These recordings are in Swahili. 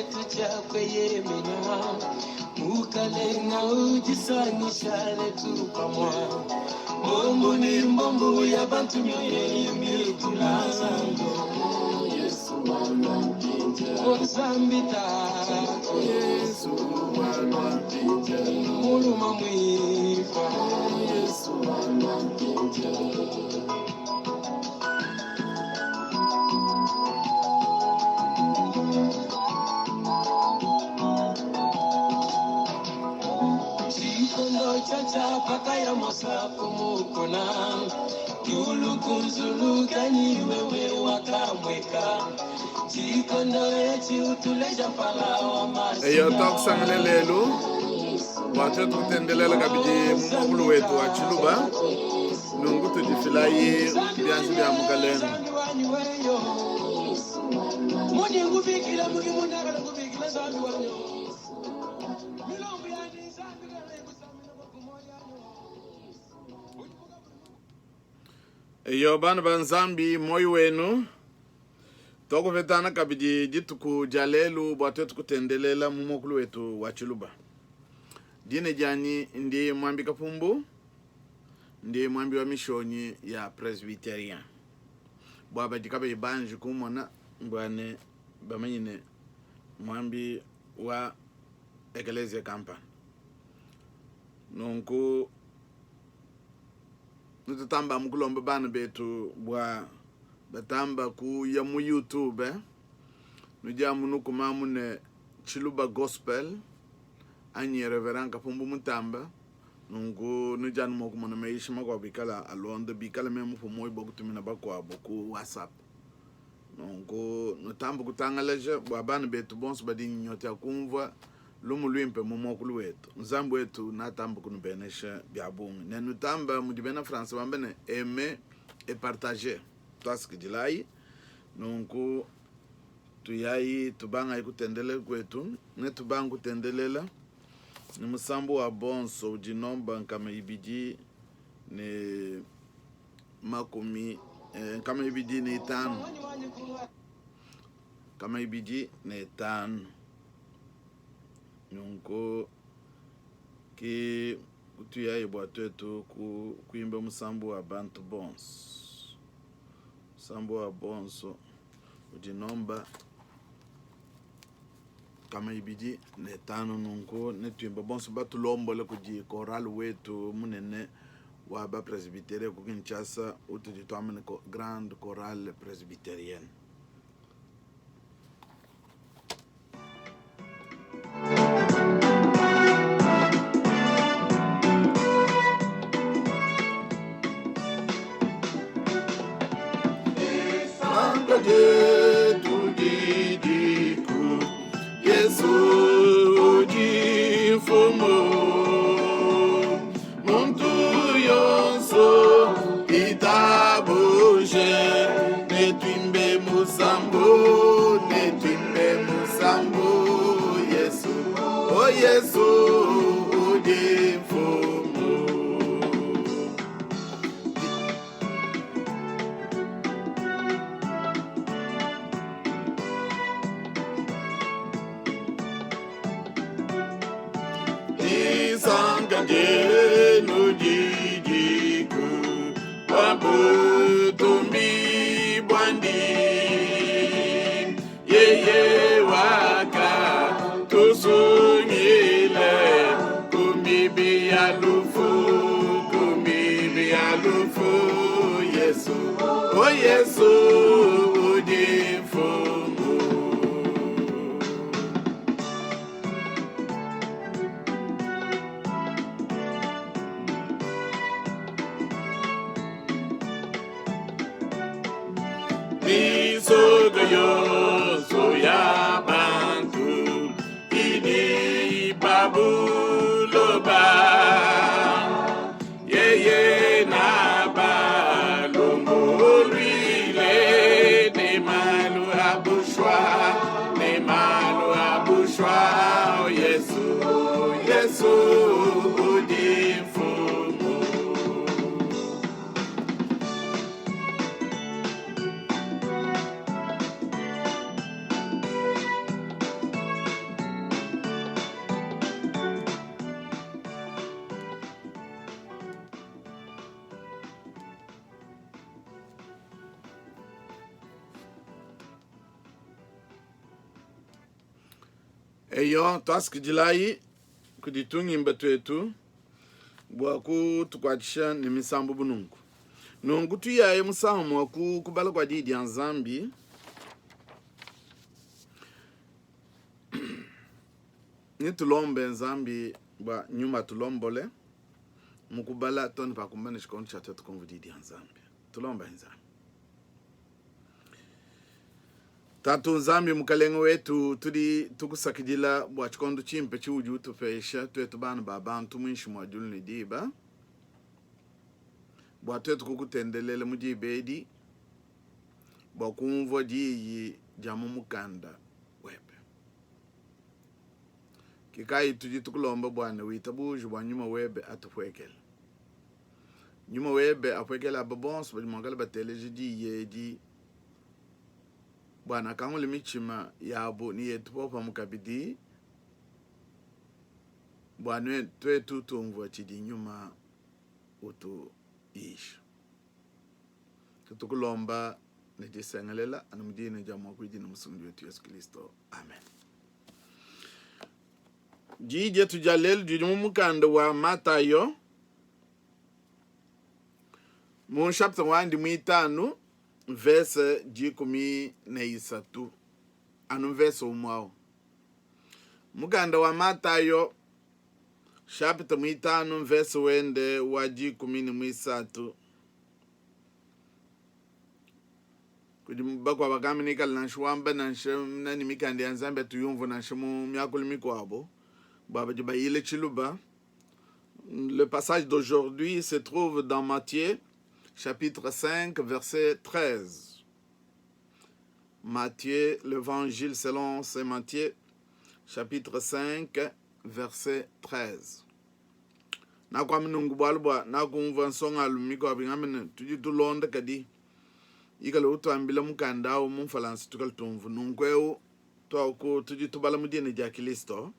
chetu chakwe yemena ukale na ujisanisha letu pamwa Mungu ni Mungu ya bantu nyoye yimikulazango Yesu wanapinja Ozambita Yesu wanapinja Muluma mwifa Yesu wanapinja Chacha pakaya mosapo mukona Yulu kunzulu kanyi wewe wakamweka Chikondo echi utuleja pala wa masi Eyo tok sangalelelu Watu tutendelela kabidi mumokulu wetu wa Chiluba Nungu tujifilayi biansi bia mukalenu Muni ngufikila mugi munagala ngufikila zambi wanyo Eyo bana banzambi moyo wenu Toko vetana kabidi jituku jalelu Bwatu tukutendelela mumokulu wetu wa Chiluba Dine jani ndi mwambi kapumbu Ndi mwambi wa mishoni ya Presbyterian Bwaba jikabe ibanji kumona Mbwane bamanyine mwambi wa Ecclesia Kampan Nunku Nututamba mkulomba bana betu Bwa batamba ku ya mu YouTube Nujamu nuku mamune Chiluba Gospel Anyi reverend kapumbu mutamba Nungu nujanu moku mwana meishi makwa bikala alonde Bikala memu fumoy boku tumina bakwa boku WhatsApp Nungu nutamba kutangaleje Bwa bana betu bonsu badini nyote ya kumva Lumu luimpe mumokulu wetu Nzambu wetu natamba kunubenesha biabungu Nenu tamba mudibena fransa Bambene aimer et partager Tuaski jilai Nungu Tuyai tubanga ikutendele kwetu Ne tubanga kutendelela Ni musambu wa bonso Ujinomba nkama ibiji Ne Makumi Nkama ibiji ne itanu Kama ibiji ne itanu Nungu Ki Tuyai bwatuetu Kuimbe musambu wa bantu bonso Musambu wa bonso Ujinomba Kama ibidi netano nungu netuimba bonso batu lombo le kuji koral wetu munene waba presbytere kukinchasa utujitwamene grande chorale presbyterienne eyo twasikijilai kuditunga imbatu yetu bwaku tukwachisha ni misambu bunungu nungu tuyaye musamu waku kubala kwa didi ya Nzambi ni tulombe Nzambi ba nyuma tulombole mukubala toni pa kumbane shikono cha tetu konvu didi ya Nzambi tulombe Nzambi tatu Nzambi mukalengo wetu tudi tukusakidila bwa chikondo chimpe chiuju tupesha twetu bana babantu mwishi mwajulu ni diba bwa twetu kukutendelele mujibedi bwa kumvo diyi jamu mukanda webe kikai tuji tukulomba bwana witabuju bwa nyuma webe atufwekele nyuma webe afwekele ababonso bwa mwangala bateleji diyi bwana kangule michima yabo ni yetupopa mukabidi bwana twetu tumvwa chidi nyuma utu isha tukulomba nijisengelela anumjini jamu kujina musundu wetu Yesu Kristo amen. Jije tujalelu jujumu mukanda wa Matayo mu chapter 1 mwitanu verse 13 anu verse umwao mukanda wa Matayo chapter mwitanu verse wende wa 13 kujibakwa bakaminika lanshwamba na ni mikanda ya Nzambe tuyumvu na shimu myakuli mikwabo baba jibayile chiluba. Le passage d'aujourd'hui se trouve dans Matthieu chapitre 5 verset 13. Matthieu, l'évangile selon saint Matthieu chapitre 5 verset 13. Na kwa mnungu balwa na kumva nsonga lumiko abingamene tujitulonda kadi ikale utambila mukandao mumfalansi tukaltumvu nunkweu twako tujitubala mudine ja Kristo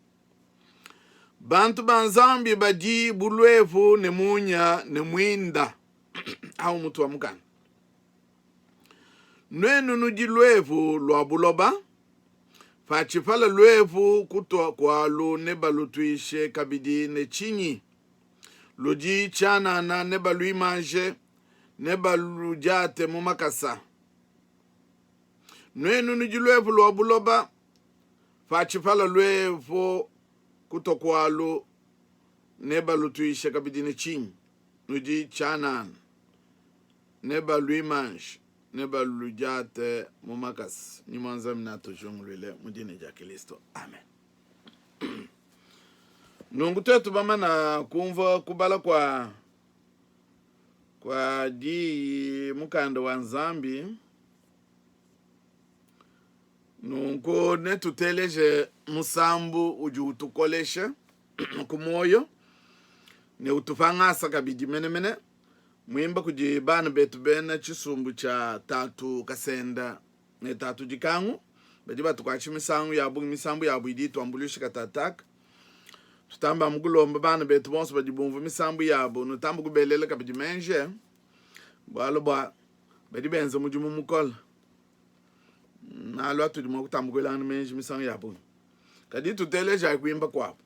bantu banzambi baji bulwevu ne munya ne mwinda au mutu wa mukanda nwenu nuji lwevu lwa buloba fachifala lwevu kutwa kwa lu nebalutuishe kabidi ne chinyi luji chana na nebalu imanje nebalu jate mumakasa nwenu nuji lwevu lwa buloba fachifala lwevu kutwa kwa lu nebalutuishe kabidi ne chinyi luji chana neba luimange neba lujate mumakas ni mwanza minato jongulele mudine ja Kristo amen. Nungu tetu bama na kumva kubala kwa di mukanda wa Nzambi nungu netuteleje musambu uju utukoleshe kumoyo ne utufangasa kabidi mene mwimba kujibana betu bena chisumbu cha tatu kasenda ne tatu jikangu bajiba tukwachi misangu yabu misambu yabu idi tuambulishi katatak tutamba mugulomba bana betu bonso bajibumvu misambu yabu nutambu kubelela kabijimenje bwalo bwa bajibenza mujumu mukola nalo atujuma kutambu kwelana menje misangu yabu kadi tuteleja kuimba kwapo.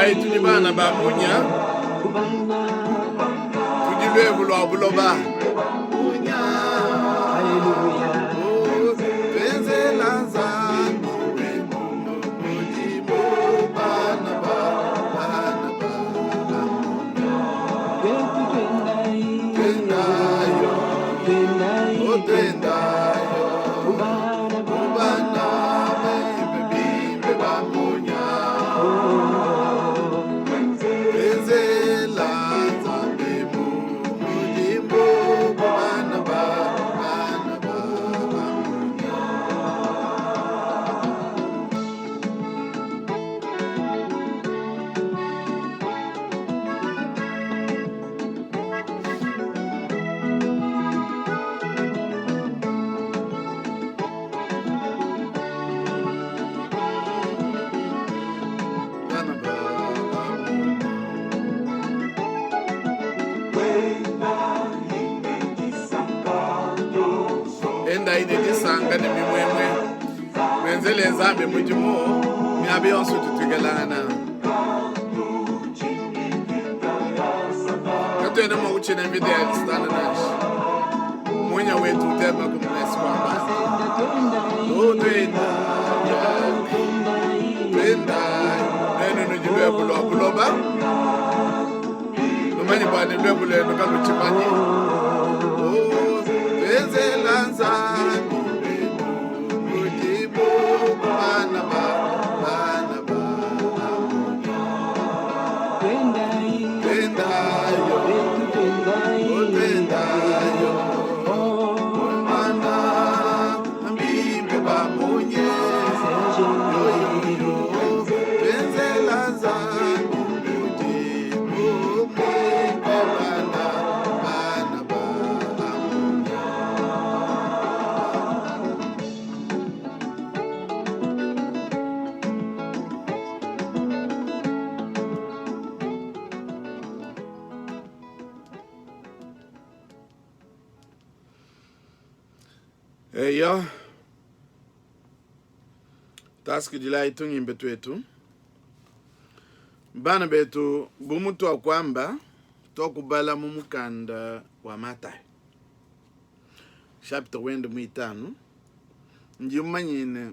Tujilai tujibana bamunya. Tujilwe bulwa buloba. Munya. Oh, benzela zangu wenu mujibu bana ba. Tendayo. Oh, tendayo. Ubana bebe bamunya. Benzela zambe mujibu bana ba. Enda ine disanga ni mimwemwe wenzele zambe mujimu miabe onsu tutugelana kato ene mo uchine video stana nash mwenye wetu tema kumnesi kwamba o twenda nene nujilwe buloba numanyi bwani lwe bule nukaluchimanyi Lanza mujibu bana ba tendayo mana ambimbe bamunye benzela zangu mujibu bana Eyo task jila itungi mbetu etu bana betu bumutu akwamba tokubala mumukanda wa Matayo chapter 5 njimanyine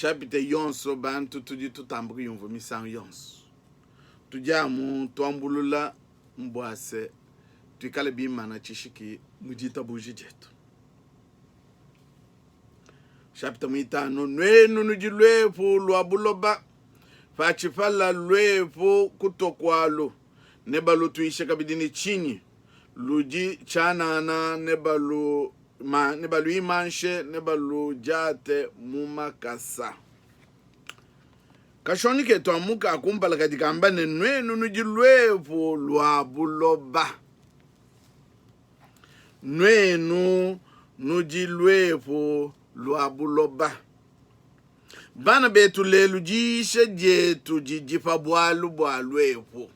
chapter yonso bantu tuji tutambuka yumvo misango yonso tujamu twambulula mbwase tukale bimana chishiki mujita bujijetu chapter 5 nwenu nujilwefu lwa buloba fachifala lwefu kutokwalo nebalu tuishe kabidini chini luji chanana nebalu imanshe nebalu jate mumakasa kashonike twamuka akumpala katikamba nwenu nujilwefu lwa buloba nwenu nujilwefu lwa buloba bana betu lelu jishe jetu jijifa bwalwefu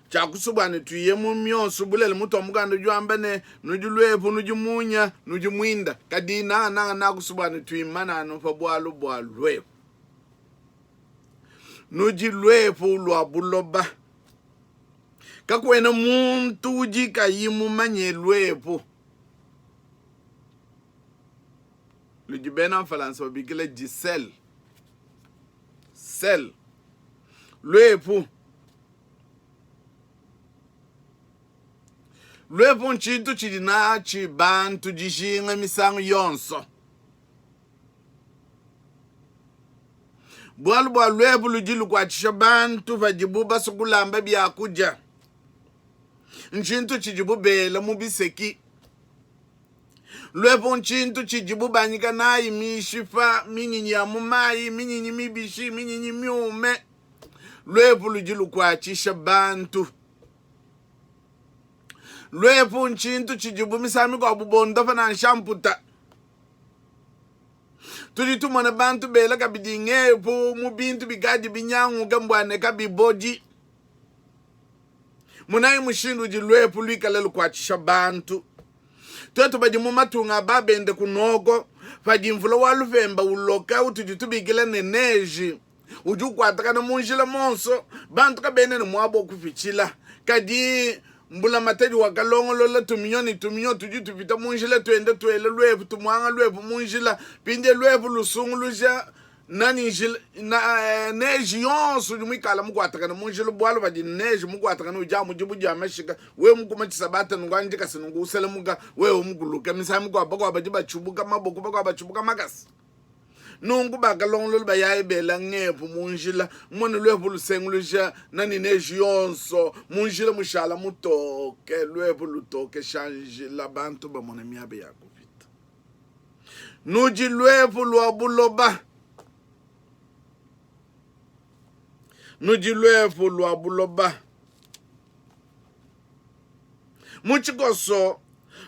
chakusubane tuye mumyonso bulele muto muganda jwambene nujulwefu nujimunya nujimwinda kadina na kusubane tuyimana no fa bwalwefu nujilwefu lwa buloba kakwena muntu ujika yimu manyelwefu lujibena mfalansa wabigile jisel sel lwefu nchintu chidina chibantu jishinga misango yonso bwa lwefu lujilu kwa chisha bantu vajibuba sukulamba byakuja nchintu chijibubela mubiseki lwefu nchintu chijibubanyika nayi mishifa minyinyi ya mumayi minyinyi mibishi minyinyi myume lwefu lujilu kwa chisha bantu lwefu nchintu chijibu misami kwa bubondo fana nshamputa tulitumana bantu bela kabidingefu mubintu bigaji binyangu gambwane kabiboji munayi mushindu jilwefu lwikalelu kwa chisha bantu twetu bajimu matunga babende kunogo fajimvula waluvemba uloka utujitubigile neneji uju kwataka na munjila monso bantu ka bene mwabo kufichila kadi mbula matedi wakalongolola tuminyoni tuju tupita munjila tuende tuele lwevu tumwanga lwevu munjila pinde lwevu lusungu luja nani njila na neji yonso mwikala mukwataka na munjila bwalo badi neji mukwataka na uja mujibu jamashika we mukuma chisabata nungwanjika sinungu usele muga we umuguluka misami kwa bako abajiba chubuka maboko bako abachubuka makasi nungu bakalongolo bayaye bela ngepu munjila mwana lwevu lusengu luja nani neji yonso munjila mushala mutoke lwevu lutoke shanjila bantu bamona miabe yako vita nuji lwevu lwabuloba nuji lwevu lwabuloba muchikoso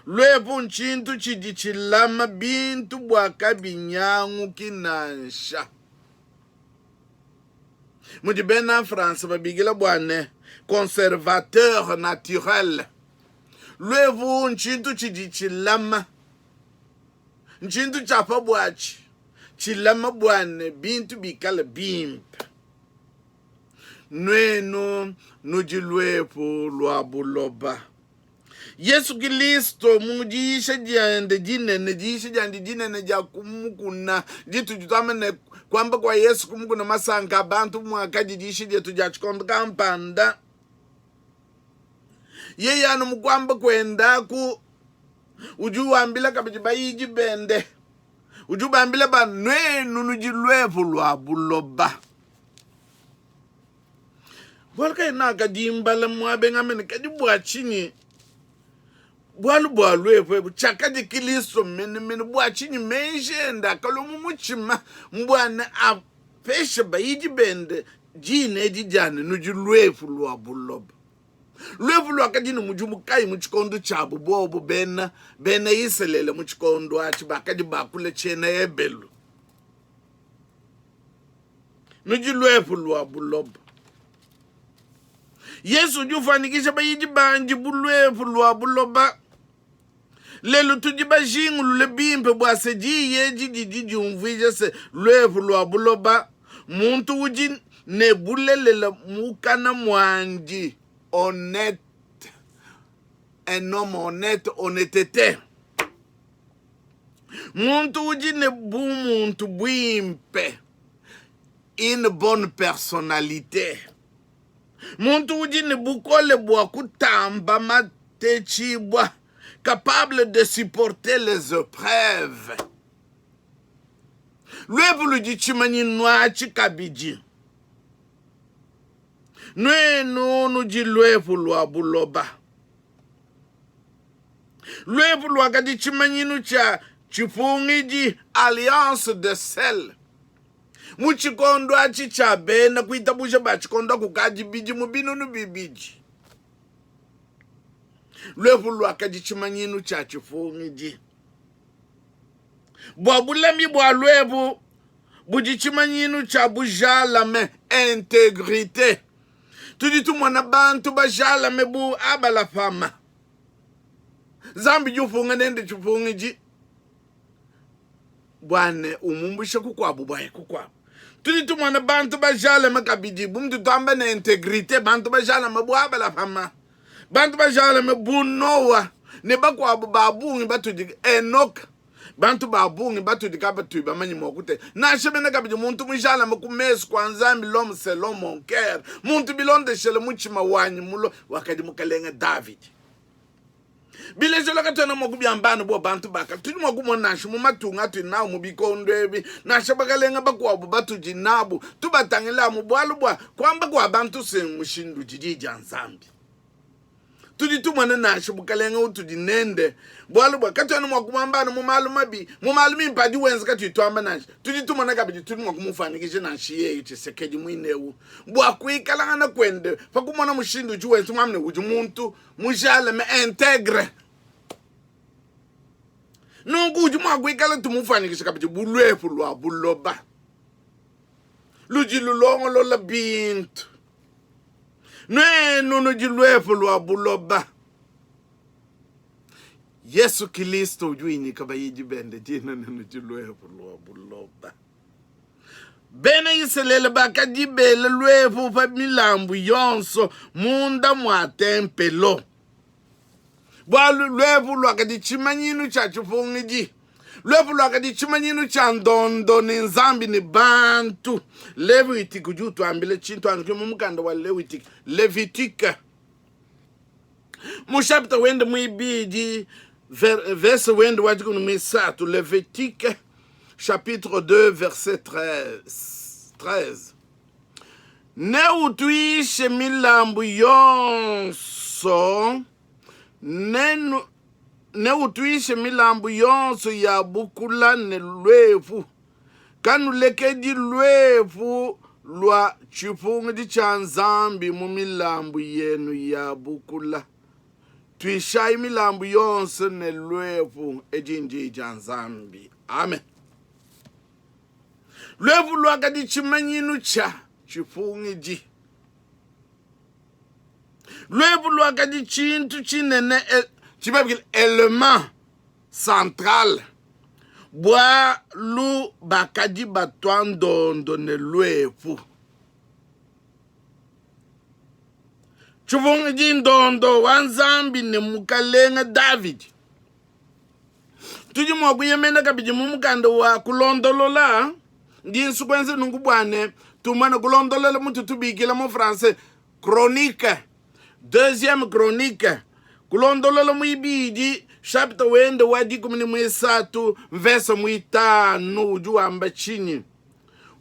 lwevu nchintu chidi chilama bintu bwaka binyangu kinansha mudi bena France babigila bwane conservateur naturel lwevu nchintu chidi chilama nchintu chapa bwachi chilama bwane bintu bikala bimpe nwenu nuji lwevu lwabuloba Yesu Kristo mujisha jande jinene ja kumukuna jitu jutamene kwamba kwa Yesu kumukuna masanga abantu mwaka jijisha jetu jachikondo kampanda yeye anu mkwamba kwenda ku ujuwambila kabijiba yiji bende ujubambila ba nwenu nuji lwevu lwabuloba walka inaka jimbala mwabe ngamene kajibwa chini bwalu epo chaka di Kristo mene bwachini menjenda kalomu muchima mbwana apesha bayiji bende jine jijane nuji lwevu lwabuloba lwevu lwakadini mujumukai muchikondo chabu bobo bena yiselele muchikondo achi bakadi bakule chena ebelu nuji lwevu lwabuloba Yesu jufanikisha bayiji banji bulwevu lwabuloba lelo tujiba jingu lule bimpe bwase jiye jiji umvije se lwevu lwabuloba muntu uji nebulelela mukana mwanji honnête un homme honnête honnêteté muntu uji muntu bwimpe une bonne personnalité muntu uji bukole bwa kutamba matechibwa capable de supporter les épreuves lwevu luji chimanyi nwachi kabiji nwenu nuji lwevu lwabuloba lwevu lwakadi chimanyinu cha chifungiji alliance de sel muchikondo achi cha bena kuitabusha bachikondo kukaji biji mubinunu bibiji lwevu lwakadi chimanyinu cha chifungiji bwabulami bwa lwevu buji chimanyinu cha bujalame intégrité tudi tumwana bantu bajalame bu abala fama zambi jufunga nende chifungiji bwane umumbushe kukwabu bwaye kukwabu tudi tumwana bantu bajalame kabidi bumtu tamba na intégrité bantu bajalame bu abala fama bantu bajalame bu Noa ne bakwabu babungi batudi Enoch bantu babungi batudi kaba tuiba manyi mokute na shebene kabidi muntu mujala makumesu kwanza l'homme c'est l'homme mon cœur muntu bilonde shele muchima wanyi mulo wakadi mukalenga David bilejo lakatona mokubyambana bo bantu baka tudi mokumona shi mumatunga tu nawo mubikondwebi na shabakalenga bakwabu batuji nabu tubatangela mu bwalubwa kwamba kwa bantu semushindu jijija nzambi tudi tumwana nasho bukalenga utudi nende bwalu bwa katwana mwakumambana mumalumi mpadi wenza kati twamba nasho tudi tumwana kabidi tudi mwakumufanikisha nashi ye chisekeji mwinewu bwa kuikalanga na kwende pakumona mushindu juwenza mwamne uju muntu mujala me integre nungu uju mwakuikala tumufanikisha kabidi bulwefu lwa buloba luji lulongo lola bintu nwenu nuji lwevu lwabuloba Yesu Kristo ujuini kaba yiji bende jina nuji lwevu lwabuloba bene Israel bakadi bele lwevu pa milambu yonso munda mwa tempelo. Bwalu lwevu lwakadi chimanyinu cha chufungiji. Lwevu lwakadi chimanyinu cha ndondo ni nzambi ni bantu. Levitique jutu ambile chintu ankimu mkanda wa Levitique. Mushapita wende muibidi verse wende wajikunu misatu. Levitique chapitre 2 verset 13. Ne utuishe milambu yonso ne utuishe milambu yonso ya bukula ne lwevu kanu lekedi lwevu lwa chifungi cha nzambi mu milambu yenu ya bukula tuishai milambu yonso ne lwevu ejinji ja nzambi. Amen. Lwevu lwakadi chimanyinu cha chifungi lwevu lwakadi chintu chinene chibabikile element central bwa lu bakadi batwa ndondo ne lwevu chifungi ndondo wa nzambi ne mukalenga David tuji mwakuyemenda kabiji mumukanda wa kulondolola ndi nsukwenze nungubwane tumana kulondolola mutu tubikila mu français chronique deuxième chronique kulondolola muibidi chapitre wende wadi kumini mwisatu verse mwitanu ujuamba chini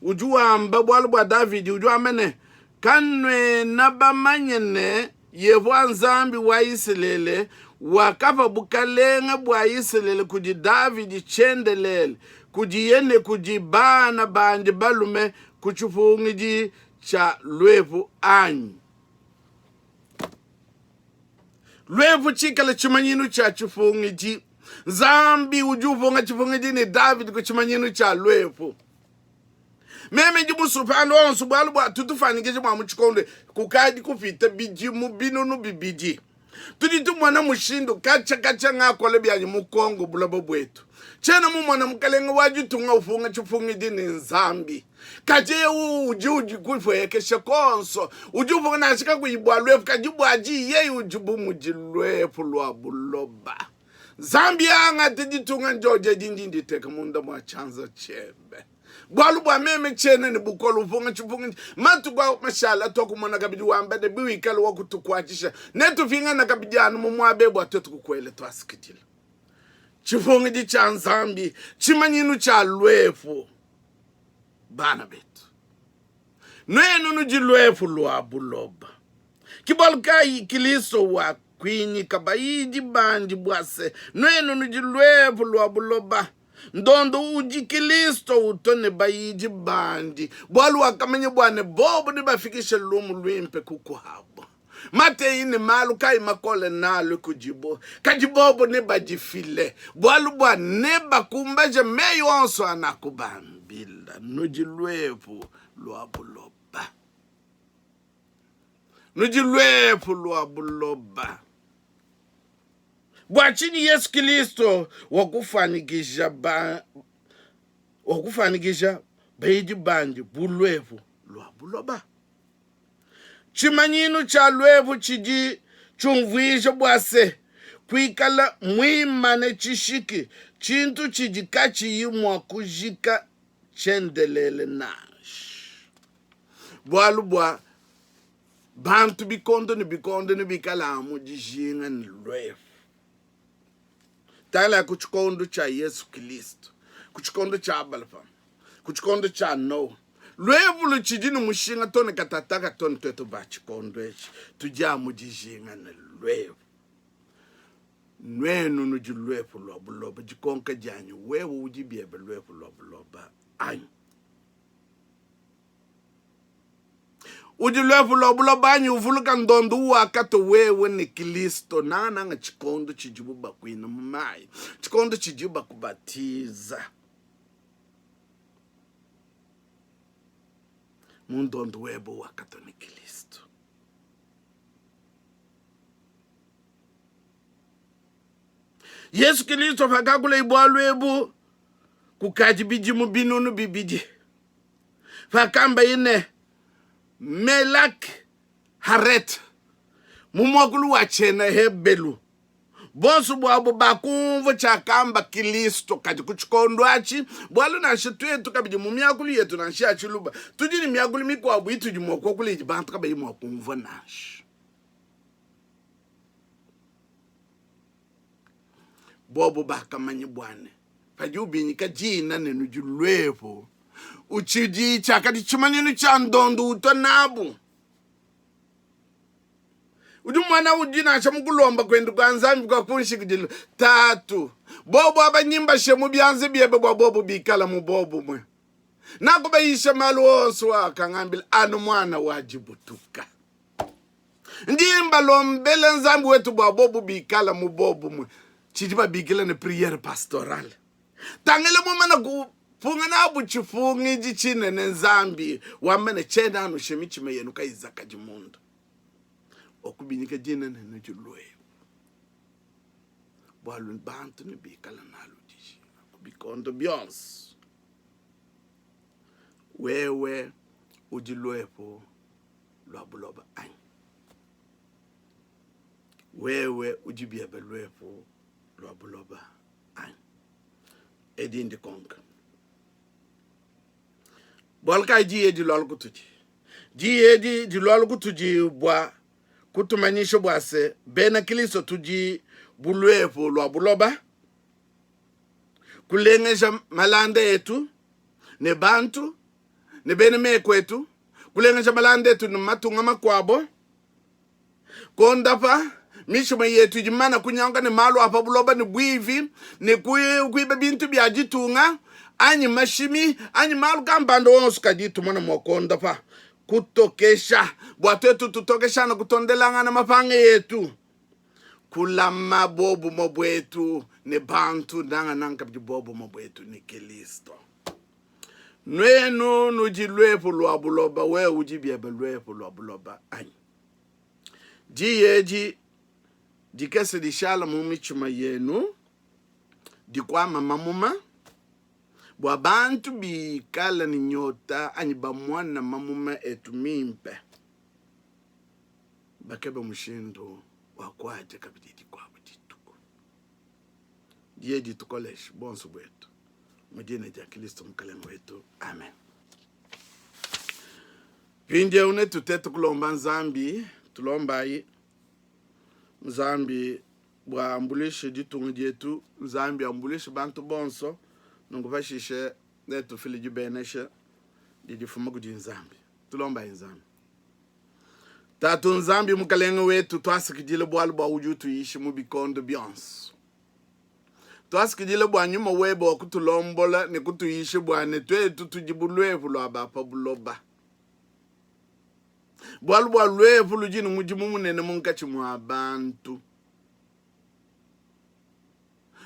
ujuamba bwalu bwa David ujuambene kanwe nabamanyene yevu nzambi wa Israel wakapa bukalenga bwa Israel kuji David chendelele kuji yene kuji bana bandi balume kuchufungiji cha lwevu anyi. Lwevu chikala chimanyinu cha chufungiji zambi ujufunga chufungiji ni David kuchimanyinu cha lwevu. Meme jibu supano onsu bwalu bwa tutufanikeje mwa mchikonde kukadi kufita biji mubinunu bibiji. Tuditu mwana mushindo kacha ngakole byanyi mukongo bulabo bwetu. Chena mwana mkalenga wajitunga ufunga chufungiji ni nzambi. Kaje uji kuifweke shekonso. Ujufunga nashika kuibwa lwevu kajibu aji ye ujubu mujilwevu lwa buloba. Zambi anga tiditunga njoje dindindi teka munda mwa chanza chembe. Bwalu bwa meme chene ni bukolu ufunga chufunga matu kwa mashala toku mwana kabidi wambede biwikali wakutukwachisha netu finga na kabijanu mumwabebu atotu kukwele tuasikitila chifunga di cha nzambi chimanyinu cha lwevu bana betu nwenu nuji lwevu lwa buloba kibalkai kiliso wa kwinyi kabaidi bandi bwase nwenu nuji lwevu lwa buloba ndondo uji Kristo utone bayiji bandi bwalu wakamanye bwane bobo ni bafikishe lumu lwimpe kukuhabo mate ini malu kai makole nalo kujibo kajibobo ne bajifile bwalu bwa ne bakumbaje meyo onso anakubambila nuji lwevu lwa buloba nuji lwevu lwa buloba. Bwachini Yesu Kristo wakufanikisha bayidi bandi bulwevu lwa buloba. Chimanyinu cha lwevu chiji chumvuisha bwase kuikala mwimane chishiki chintu chiji kachi yimwa kujika chendelele nash. Bwalu bwa bantu bikondo ni bikala amujishinga ni lwevu. Tala kuchikondo cha Yesu Kristo, kuchikondo cha Abalfa, kuchikondo cha Noah. Lwevu luchijini mushinga tone katataka tone twetu bachikondo echi. Tujia mujishinga na lwevu. Nwenu nuji lwevu lwa buloba. Jikonka janyu wewu ujibiebe lwevu lwa buloba. Anyu. Uji lwevu lwa buloba anyu uvuluka ndondu wakato wewe ni Kristo. Nanga chikondo chijibu bakuina mumai. Chikondo chijibu bakubatiza. Mundondu webu wakato ni Kristo. Yesu Kristo fakakula ibwa lwebu kukaji biji mubinunu bibiji. fakamba ine Melak Haret mumwakulu wa chena hebelu bonsu bwabo bakumva chakamba Kristo kati kuchikondwachi bwalo na shitwetu kabiji mumyakulu yetu na shiachiluba tujini myakulu mikwabu ituji mwakokulu ijibantu kabayi mwakumva nashi bobo bakamanyi bwane pajubinyika jina nenu julwepo uchiji chakati chimaninu cha ndondu utonabu ujumwana ujina chamukulomba kwendu kwa nzambi kwa kunshikijilo tatu bobo abanyimba shemu byanze byebe bwa bobo bikala mu bobo mwe nako bayisha malu osu wakangambila anu mwana wajibutuka ndimba lombele nzambi wetu bwa bobo bikala mu bobo mwe chijiba bikila ne priere pastoral tangele mumana kufunga na abu chifungi jichine ne nzambi wamene chena anu shemichime yenu kaizaka jimundu okubinyika jina nene julwe bwalu bantu ni bikala nalu dishi kubikondo byons wewe ujilwepo lwabuloba any wewe ujibiebe lwepo lwabuloba any edindi konka bolka jiye di lol kutuji jiye di lol kutuji bwa kutumanyisho bwase bena Kristo tuji bulwepo lwa buloba kulengesha malanda yetu ne bantu ne bene mekwetu kulengesha malanda yetu ne matunga makwabo kondapa mishima yetu jimana kunyanga ne malu apa buloba ne bwivi ne kuibe bintu bya jitunga anyi mashimi anyi malu kambando onsu kajitu mwana mwakondapa kutokesha bwatwetu tutokesha na kutondelanga na mapange yetu kulama bobu mobwetu ne bantu nanga nanga bobu mobwetu ni Kristo nwenu nujilwepo lwa buloba we ujibiebe lwepo lwa buloba anyi jiyeji dikese dishala mumichuma yenu dikwama mamuma bwa bantu bikala ni nyota anyi bamwana mamuma etu mimpe bakebe mushindo wakwaje kabididi kwa butituko diye ditukolesh bonsu bwetu mujine ja Kristo mkalengo wetu amen pinde une tutetu kulomba nzambi tulomba yi nzambi bwa ambulishe ditungu dietu nzambi ambulishe bantu bonso nungufashishe netu filiji beneshe didifuma kudi nzambi tulomba nzambi tatu nzambi mukalengo wetu twasikijile bwalu bwa ujutu ishi mubikondo byons twasikijile bwa nyuma webo kutulombola ne kutuishi bwane twetu tujibulwevu lwa bapa buloba bwalu bwa lwevu lujini mujimu munene munkachi mwa bantu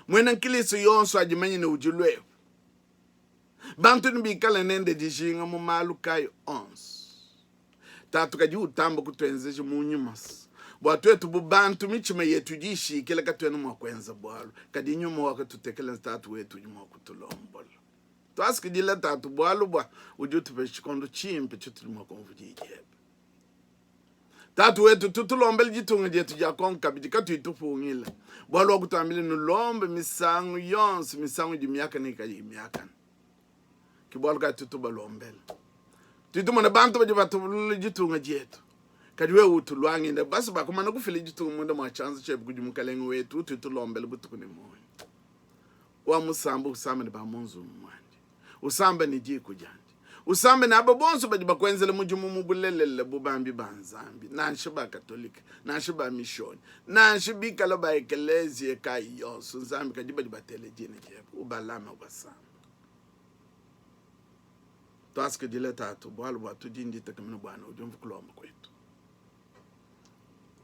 mwena Kristo yonso ajimenye ne ujilwevu bantu nibikala nende jishinga mu malukayo ons tatu kaji utambo kutwenzeje mu nyumas bwatwetu bubantu michime yetu jishi kile katwenu mwakwenza bwalu kadi nyuma wakatutekele tatu wetu nyuma kutulombola twasikijile tatu bwalu bwa ujutu peshikondo chimpe chutu mwakonvujijebe tatu wetu tutulombele jitunga jetu jakonka bidikatu itufungile bwalu wakutambile nulombe misangu yonsi misangu jimiaka nikaji imiaka kibwalu ka tutubalombele tutumana bantu bajibatu jitunga jetu kadi we utulwangi nda basi bakumana kufile jitunga munda mwa chance chebu kujumukalengo wetu tutulombele butukuni moyo wa musambu usamba ni bamonzu mwandi usamba ni jiku jandi usamba ni aba bonso bajibakwenzele mujumu mubulelele bubambi banzambi nanshiba katolika nanshiba mishoni nanshiba laba ekelezi kai yosu nzambi kajiba jibatele jini jebu ubalama wasamba twaske dile tatu bwalu watu jindi takamino bwana ujumvu kulomba kwetu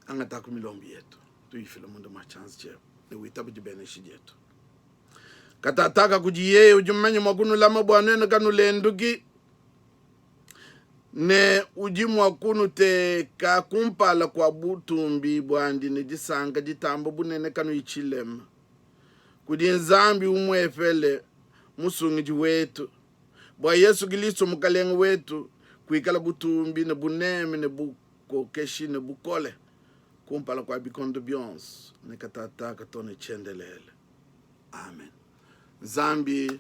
angata kumilombi yetu tuifile mundu ma chance chebu ni witabu jibeneshi jetu katataka kujiye ujumanyi mwakunu lama bwana ene kanu lenduki ne ujimu wakunu te kakumpala kwa butumbi bwandi ne jisanga jitambo bunene kanu ichilema kudi nzambi umwefele musungi wetu Bwa Yesu Kristo mukalenga wetu kuikala butumbi ne buneme ne bukokeshi ne bukole kumpala kwa bikondo byonse ne katata katone chendelele. Amen. Zambi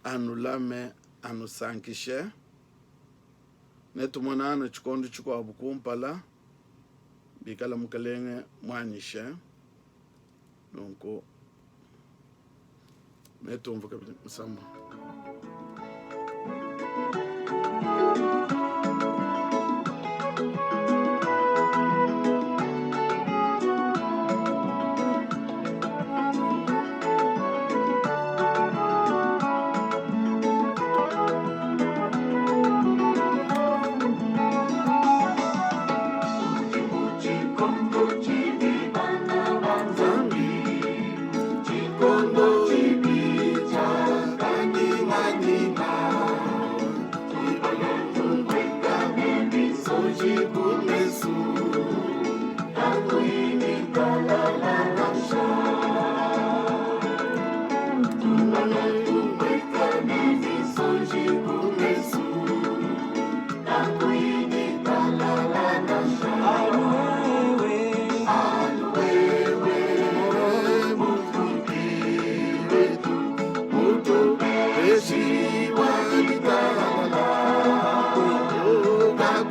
anulame anusankishe netumonana chikondo chikwa bukumpala bikala mukalenge mwanishe nonko netumva kabisa msamba.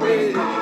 Way.